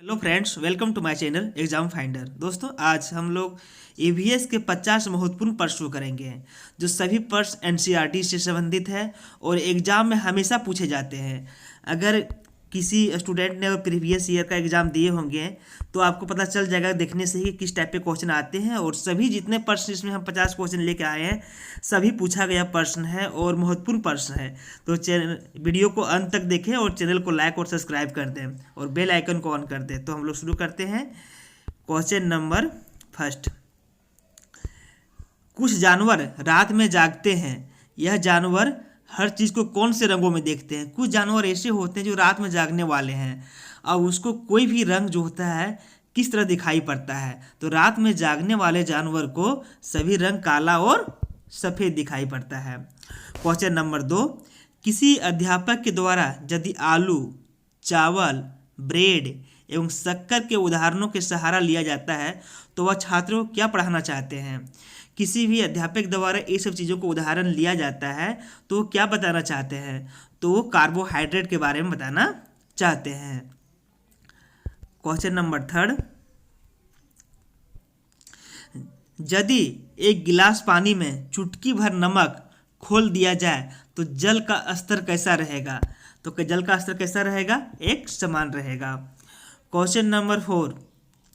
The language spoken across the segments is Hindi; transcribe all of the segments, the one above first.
Hello friends, welcome to my channel Exam Finder. दोस्तों, आज हम लोग ईवीएस के 50 महत्वपूर्ण प्रश्न करेंगे जो सभी प्रश्न एनसीईआरटी से संबंधित है और एग्जाम में हमेशा पूछे जाते हैं। अगर किसी स्टूडेंट ने प्रीवियस ईयर का एग्जाम दिए होंगे तो आपको पता चल जाएगा देखने से ही किस टाइप के क्वेश्चन आते हैं। और सभी जितने प्रश्न इसमें हम 50 क्वेश्चन लेके आए हैं सभी पूछा गया प्रश्न है और महत्वपूर्ण प्रश्न है। तो चैनल वीडियो को अंत तक देखें और चैनल को लाइक और सब्सक्राइब कर दें और बेल आइकन को ऑन कर दें। तो हम लोग शुरू करते हैं। क्वेश्चन नंबर फर्स्ट, कुछ जानवर रात में जागते हैं, यह जानवर हर चीज़ को कौन से रंगों में देखते हैं। कुछ जानवर ऐसे होते हैं जो रात में जागने वाले हैं और उसको कोई भी रंग जो होता है किस तरह दिखाई पड़ता है। तो रात में जागने वाले जानवर को सभी रंग काला और सफ़ेद दिखाई पड़ता है। क्वेश्चन नंबर 2, किसी अध्यापक के द्वारा यदि आलू, चावल, ब्रेड एवं शक्कर के उदाहरणों के सहारा लिया जाता है तो वह छात्रों को क्या पढ़ाना चाहते हैं। किसी भी अध्यापक द्वारा ये सब चीज़ों को उदाहरण लिया जाता है तो वो क्या बताना चाहते हैं, तो वो कार्बोहाइड्रेट के बारे में बताना चाहते हैं। क्वेश्चन नंबर 3, यदि एक गिलास पानी में चुटकी भर नमक खोल दिया जाए तो जल का स्तर कैसा रहेगा। तो जल का स्तर कैसा रहेगा, एक समान रहेगा। क्वेश्चन नंबर 4,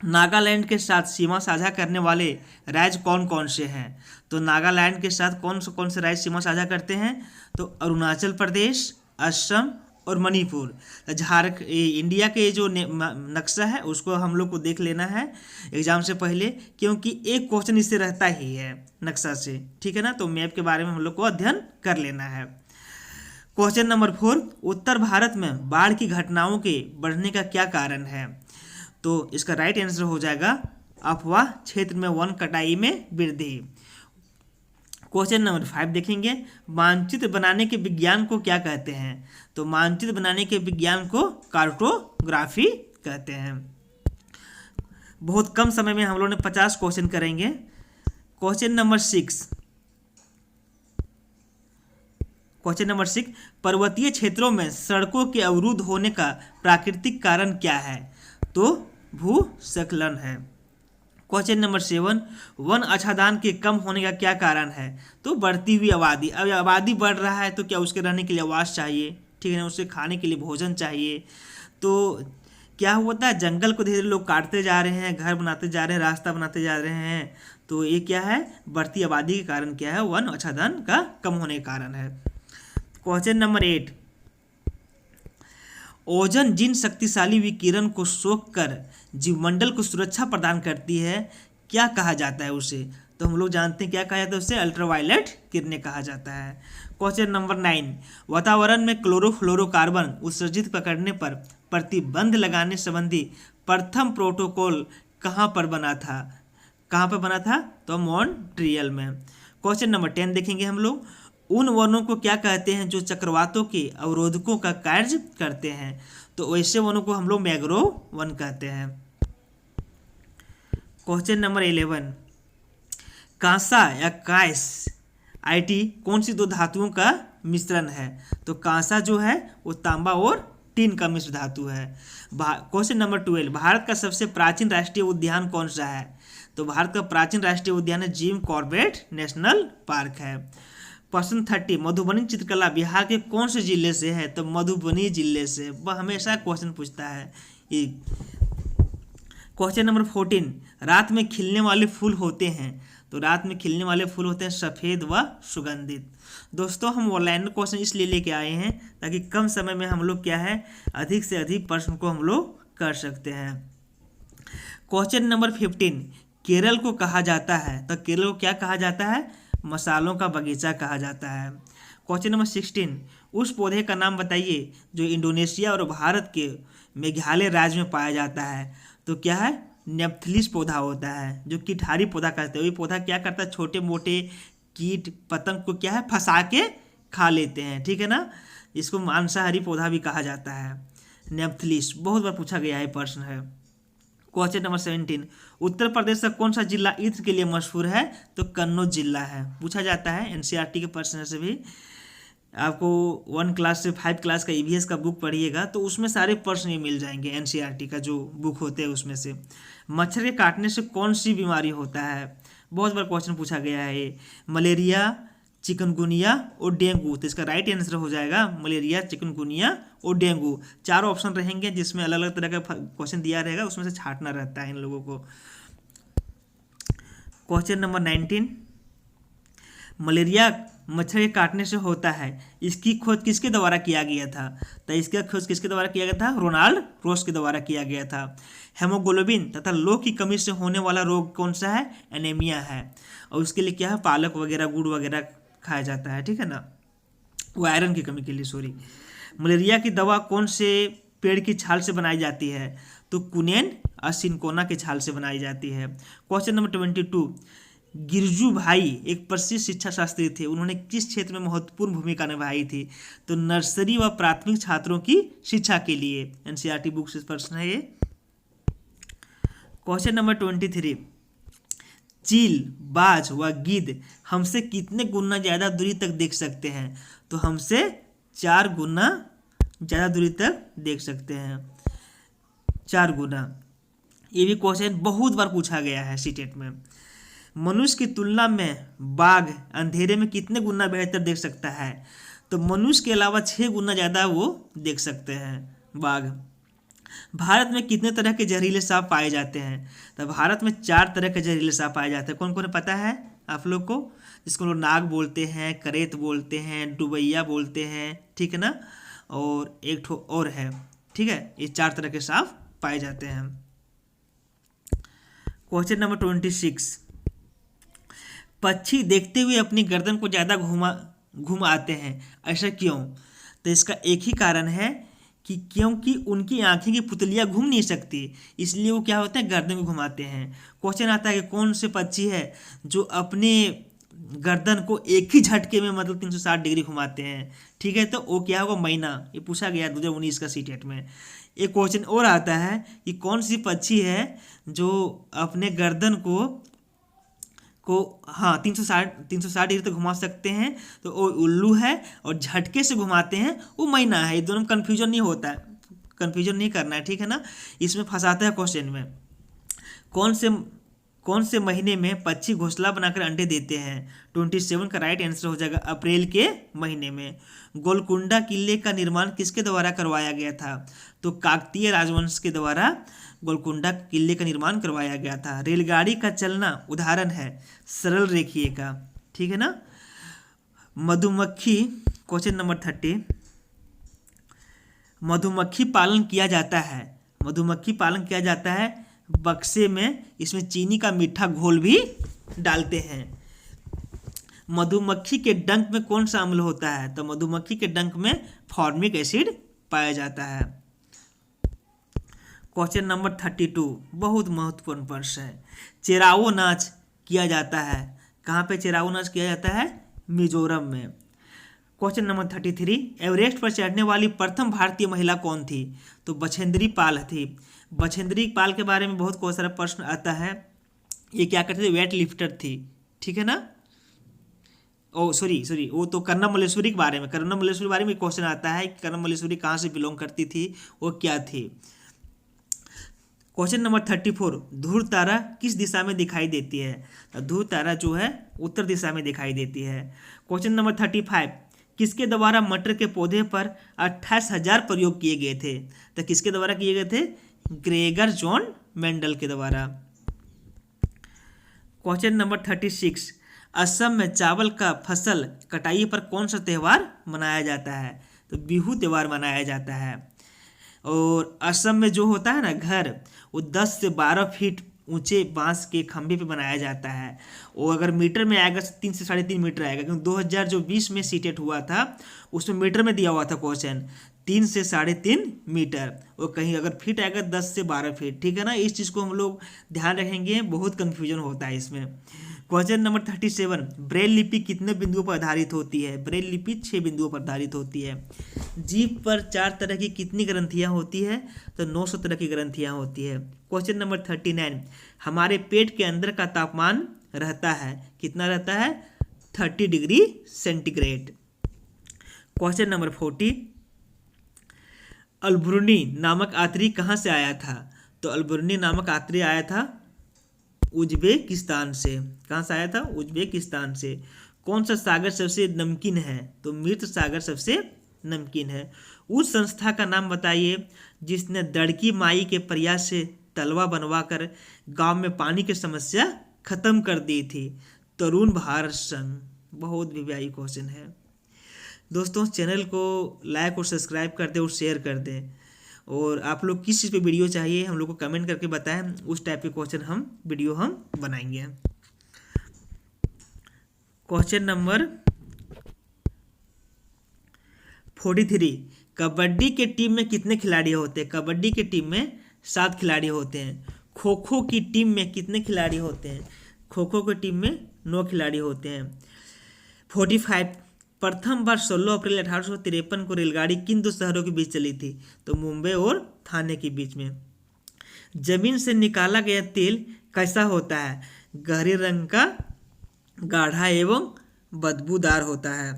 नागालैंड के साथ सीमा साझा करने वाले राज्य कौन कौन से हैं। तो नागालैंड के साथ कौन से राज्य सीमा साझा करते हैं, तो अरुणाचल प्रदेश, असम और मणिपुर। इंडिया के जो नक्शा है उसको हम लोग को देख लेना है एग्जाम से पहले, क्योंकि एक क्वेश्चन इससे रहता ही है नक्शा से, ठीक है ना। तो मैप के बारे में हम लोग को अध्ययन कर लेना है। क्वेश्चन नंबर 4, उत्तर भारत में बाढ़ की घटनाओं के बढ़ने का क्या कारण है। तो इसका राइट आंसर हो जाएगा अफवाह क्षेत्र में वन कटाई में वृद्धि। क्वेश्चन नंबर 5 देखेंगे, मानचित्र बनाने के विज्ञान को क्या कहते हैं। तो मानचित्र बनाने के विज्ञान को कार्टोग्राफी कहते हैं। बहुत कम समय में हम लोग ने 50 क्वेश्चन करेंगे। क्वेश्चन नंबर 6, पर्वतीय क्षेत्रों में सड़कों के अवरुद्ध होने का प्राकृतिक कारण क्या है। तो भूस्खलन है। क्वेश्चन नंबर 7, वन आच्छादन के कम होने का क्या कारण है। तो बढ़ती हुई आबादी। अब आबादी बढ़ रहा है तो क्या उसके रहने के लिए आवास चाहिए, ठीक है ना, उससे खाने के लिए भोजन चाहिए। तो क्या होता है, जंगल को धीरे धीरे लोग काटते जा रहे हैं, घर बनाते जा रहे हैं, रास्ता बनाते जा रहे हैं। तो ये क्या है, बढ़ती आबादी के कारण क्या है, वन आच्छादन का कम होने के कारण है। क्वेश्चन नंबर 8, ओजोन जिन शक्तिशाली विकिरण को सोख कर जीवमंडल को सुरक्षा प्रदान करती है क्या कहा जाता है उसे। तो हम लोग जानते हैं क्या कहा जाता है उसे, अल्ट्रावायलेट किरणें कहा जाता है। क्वेश्चन नंबर 9, वातावरण में क्लोरोफ्लोरोकार्बन उत्सर्जित पकड़ने पर प्रतिबंध लगाने संबंधी प्रथम प्रोटोकॉल कहाँ पर बना था। तो मॉन्ट्रियल में। क्वेश्चन नंबर 10 देखेंगे हम लोग, उन वनों को क्या कहते हैं जो चक्रवातों के अवरोधकों का कार्य करते हैं। तो वैसे वनों को हम लोग मैंग्रोव वन कहते हैं। क्वेश्चन नंबर 11, कांसा या कांस आईटी कौन सी दो धातुओं का मिश्रण है। तो कांसा जो है वो तांबा और टीन का मिश्र धातु है। क्वेश्चन नंबर 12, भारत का सबसे प्राचीन राष्ट्रीय उद्यान कौन सा है। तो भारत का प्राचीन राष्ट्रीय उद्यान है जिम कॉर्बेट नेशनल पार्क है। क्वेश्चन 30, मधुबनी चित्रकला बिहार के कौन से जिले से है। तो मधुबनी जिले से। वह हमेशा क्वेश्चन पूछता है। क्वेश्चन नंबर 14, रात में खिलने वाले फूल होते हैं। तो रात में खिलने वाले फूल होते हैं सफ़ेद व सुगंधित। दोस्तों, हम ऑनलाइन क्वेश्चन इसलिए लेके आए हैं ताकि कम समय में हम लोग क्या है, अधिक से अधिक प्रश्न को हम लोग कर सकते हैं। क्वेश्चन नंबर 15, केरल को कहा जाता है। तो केरल को क्या कहा जाता है, मसालों का बगीचा कहा जाता है। क्वेश्चन नंबर 16, उस पौधे का नाम बताइए जो इंडोनेशिया और भारत के मेघालय राज्य में पाया जाता है। तो क्या है, नेप्थलिस पौधा होता है जो कीटहारी पौधा कहते हैं। ये पौधा क्या करता है, छोटे मोटे कीट पतंग को क्या है फंसा के खा लेते हैं, ठीक है ना। इसको मांसाहारी पौधा भी कहा जाता है, नेप्थलिस। बहुत बार पूछा गया है प्रश्न है। क्वेश्चन नंबर 17, उत्तर प्रदेश का कौन सा जिला इत्र के लिए मशहूर है। तो कन्नौज जिला है, पूछा जाता है एनसीईआरटी के प्रश्न से भी। आपको 1 क्लास से 5 क्लास का ईवीएस का बुक पढ़िएगा तो उसमें सारे प्रश्न ही मिल जाएंगे, एनसीईआरटी का जो बुक होते हैं उसमें से। मच्छर के काटने से कौन सी बीमारी होता है? बहुत बार क्वेश्चन पूछा गया है ये। मलेरिया, चिकनगुनिया और डेंगू। तो इसका राइट आंसर हो जाएगा मलेरिया, चिकनगुनिया और डेंगू। 4 ऑप्शन रहेंगे जिसमें अलग अलग तरह का क्वेश्चन दिया रहेगा, उसमें से छांटना रहता है इन लोगों को। क्वेश्चन नंबर 19, मलेरिया मच्छर के काटने से होता है, इसकी खोज किसके द्वारा किया गया था? तो इसका खोज किसके द्वारा किया गया था? रोनाल्ड रोस के द्वारा किया गया था। हेमोग्लोबिन तथा लौह की कमी से होने वाला रोग कौन सा है? एनीमिया है। और उसके लिए क्या है? पालक वगैरह, गुड़ वगैरह खाया जाता है, ठीक है ना, वो आयरन की कमी के लिए, सॉरी। मलेरिया की दवा कौन से पेड़ की छाल से बनाई जाती है? तो कुनेन और सिनकोना के छाल से बनाई जाती है। क्वेश्चन नंबर 22, गिरजू भाई एक प्रसिद्ध शिक्षा शास्त्री थे, उन्होंने किस क्षेत्र में महत्वपूर्ण भूमिका निभाई थी? तो नर्सरी व प्राथमिक छात्रों की शिक्षा के लिए। एनसीईआरटी बुक से प्रश्न है ये। क्वेश्चन नंबर 23, चील, बाज व गिद्ध हमसे कितने गुना ज़्यादा दूरी तक देख सकते हैं? तो हमसे 4 गुना ज़्यादा दूरी तक देख सकते हैं, 4 गुना। ये भी क्वेश्चन बहुत बार पूछा गया है सीटेट में। मनुष्य की तुलना में बाघ अंधेरे में कितने गुना बेहतर देख सकता है? तो मनुष्य के अलावा 6 गुना ज़्यादा वो देख सकते हैं बाघ। भारत में कितने तरह के जहरीले सांप पाए जाते हैं? तो भारत में 4 तरह के जहरीले सांप पाए जाते हैं। कौन कौन पता है आप लोग को? जिसको लोग नाग बोलते हैं, करेत बोलते हैं, डुबैया बोलते हैं, ठीक है ना, और एक ठो और है, ठीक है। ये 4 तरह के सांप पाए जाते हैं। क्वेश्चन नंबर 26, पक्षी देखते हुए अपनी गर्दन को ज़्यादा घुम आते हैं, ऐसा क्यों? तो इसका एक ही कारण है कि क्योंकि उनकी आंखें की पुतलियाँ घूम नहीं सकती, इसलिए वो क्या होते हैं? गर्दन को घुमाते हैं। क्वेश्चन आता है कि कौन से पक्षी है जो अपने गर्दन को एक ही झटके में मतलब 360 डिग्री घुमाते हैं, ठीक है। तो वो क्या होगा? मैना। ये पूछा गया 2019 का सीटेट में। एक क्वेश्चन और आता है कि कौन सी पक्षी है जो अपने गर्दन को हाँ 360 डिग्री तक घुमा सकते हैं? तो वो उल्लू है, और झटके से घुमाते हैं वो मैना है। ये दोनों कन्फ्यूजन नहीं होता है, कन्फ्यूजन नहीं करना है, ठीक है ना। इसमें फंसाता है क्वेश्चन में। कौन से महीने में पक्षी घोंसला बनाकर अंडे देते हैं? 27 का राइट आंसर हो जाएगा अप्रैल के महीने में। गोलकुंडा किले का निर्माण किसके द्वारा करवाया गया था? तो काकतीय राजवंश के द्वारा गोलकुंडा किले का निर्माण करवाया गया था। रेलगाड़ी का चलना उदाहरण है सरल रेखीय का, ठीक है ना। मधुमक्खी, क्वेश्चन नंबर 30, मधुमक्खी पालन किया जाता है, मधुमक्खी पालन किया जाता है बक्से में, इसमें चीनी का मीठा घोल भी डालते हैं। मधुमक्खी के डंक में कौन सा अम्ल होता है? तो मधुमक्खी के डंक में फॉर्मिक एसिड पाया जाता है। क्वेश्चन नंबर 32, बहुत महत्वपूर्ण प्रश्न है। चेराओ नाच किया जाता है कहाँ पे? चेराओ नाच किया जाता है मिजोरम में। क्वेश्चन नंबर 33, एवरेस्ट पर चढ़ने वाली प्रथम भारतीय महिला कौन थी? तो बछेंद्री पाल थी। बछेंद्री पाल के बारे में बहुत सारा प्रश्न आता है। ये क्या करते थे? वेट लिफ्टर थी, ठीक है ना। ओ सॉरी, वो तो कर्नम मल्लेश्वरी के बारे में, कर्नम मल्लेश्वरी के बारे में क्वेश्चन आता है कि कर्नम मल्लेश्वरी कहाँ से बिलोंग करती थी, वो क्या थी। क्वेश्चन नंबर 34, ध्रुव तारा किस दिशा में दिखाई देती है? तो ध्रुव तारा जो है उत्तर दिशा में दिखाई देती है। क्वेश्चन नंबर 35, किसके द्वारा मटर के पौधे पर 28,000 प्रयोग किए गए थे? तो किसके द्वारा किए गए थे? ग्रेगर जॉन मेंडल के द्वारा। क्वेश्चन नंबर 36, असम में चावल का फसल कटाई पर कौन सा त्यौहार मनाया जाता है? तो बिहू त्यौहार मनाया जाता है। और असम में जो होता है ना घर, वो 10 से 12 फीट ऊंचे बांस के खंभे पे बनाया जाता है। वो अगर मीटर में आएगा तो 3 से 3.5 मीटर आएगा, क्योंकि 2020 में सीटेट हुआ था उसमें मीटर में दिया हुआ था क्वेश्चन, 3 से 3.5 मीटर। और कहीं अगर फीट आएगा 10 से 12 फीट, ठीक है ना। इस चीज़ को हम लोग ध्यान रखेंगे, बहुत कन्फ्यूजन होता है इसमें। क्वेश्चन नंबर 37, ब्रेल लिपि कितने बिंदुओं पर आधारित होती है? ब्रेल लिपि 6 बिंदुओं पर आधारित होती है। जीभ पर 4 तरह की कितनी ग्रंथियां होती है? तो 900 तरह की ग्रंथियां होती है। क्वेश्चन नंबर 39, हमारे पेट के अंदर का तापमान रहता है, कितना रहता है? 30 degree centigrade. Question number 40, Al-Biruni नामक यात्री कहाँ से आया था? तो अलबरूनी नामक यात्री आया था उज्बेकिस्तान से। कहाँ से आया था? उज्बेकिस्तान से। कौन सा सागर सबसे नमकीन है? तो मृत सागर सबसे नमकीन है। उस संस्था का नाम बताइए जिसने दड़की माई के प्रयास से तलवा बनवाकर गांव में पानी की समस्या खत्म कर दी थी। तरुण भारत संघ। बहुत वीवीआई क्वेश्चन है दोस्तों। चैनल को लाइक और सब्सक्राइब कर दें और शेयर कर दें। और आप लोग किस चीज़ पे वीडियो चाहिए हम लोग को कमेंट करके बताएं, उस टाइप के क्वेश्चन वीडियो हम बनाएंगे। क्वेश्चन नंबर 43, कबड्डी के टीम में कितने खिलाड़ी होते हैं? कबड्डी की टीम में 7 खिलाड़ी होते हैं। खो खो की टीम में कितने खिलाड़ी होते हैं? खो खो की टीम में 9 खिलाड़ी होते हैं। 45, प्रथम बार 16 अप्रैल 1853 को रेलगाड़ी किन 2 शहरों के बीच चली थी? तो मुंबई और थाने के बीच में। जमीन से निकाला गया तेल कैसा होता है? गहरे रंग का, गाढ़ा एवं बदबूदार होता है।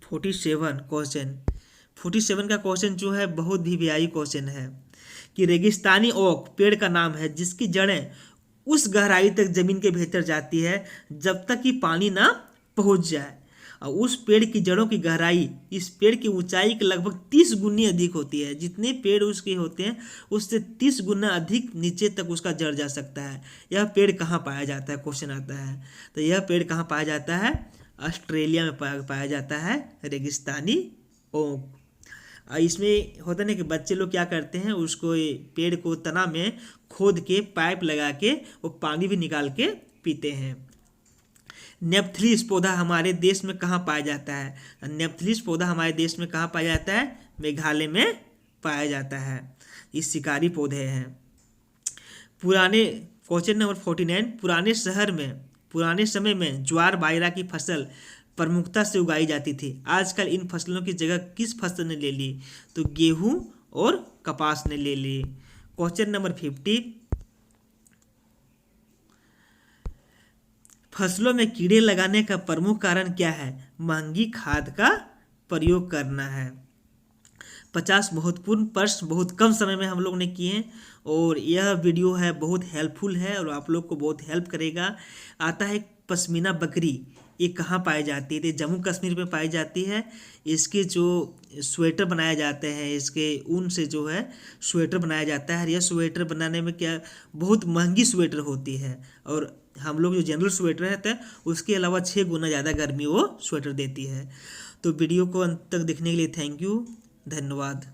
47 क्वेश्चन, 47 का क्वेश्चन जो है बहुत वीवीआई क्वेश्चन है कि रेगिस्तानी ओक पेड़ का नाम है जिसकी जड़ें उस गहराई तक जमीन के भीतर जाती है जब तक कि पानी ना पहुंच जाए। और उस पेड़ की जड़ों की गहराई इस पेड़ की ऊंचाई के लगभग 30 गुनी अधिक होती है। जितने पेड़ उसके होते हैं उससे 30 गुना अधिक नीचे तक उसका जड़ जा सकता है। यह पेड़ कहाँ पाया जाता है? क्वेश्चन आता है। तो यह पेड़ कहाँ पाया जाता है? ऑस्ट्रेलिया में पाया जाता है रेगिस्तानी ओक। इसमें होता है ना कि बच्चे लोग क्या करते हैं, उसको पेड़ को तना में खोद के पाइप लगा के वो पानी भी निकाल के पीते हैं। नेप्थलीस पौधा हमारे देश में कहाँ पाया जाता है? नेप्थलीस पौधा हमारे देश में कहाँ पाया जाता है? मेघालय में पाया जाता है। ये शिकारी पौधे हैं। पुराने क्वेश्चन नंबर 49, पुराने समय में ज्वार बाजरा की फसल प्रमुखता से उगाई जाती थी। आजकल इन फसलों की जगह किस फसल ने ले ली? तो गेहूं और कपास ने ले ली। क्वेश्चन नंबर 50, फसलों में कीड़े लगाने का प्रमुख कारण क्या है? महंगी खाद का प्रयोग करना है। 50 महत्वपूर्ण प्रश्न बहुत कम समय में हम लोग ने किए हैं और यह वीडियो है बहुत हेल्पफुल है और आप लोग को बहुत हेल्प करेगा। आता है पश्मीना बकरी, ये कहाँ पाई जाती है? तो जम्मू कश्मीर में पाई जाती है। इसके जो स्वेटर बनाए जाते हैं, इसके ऊन से जो है स्वेटर बनाया जाता है। यह स्वेटर बनाने में क्या बहुत महंगी स्वेटर होती है और हम लोग जो जनरल स्वेटर रहता है उसके अलावा 6 गुना ज़्यादा गर्मी वो स्वेटर देती है। तो वीडियो को अंत तक देखने के लिए थैंक यू, धन्यवाद।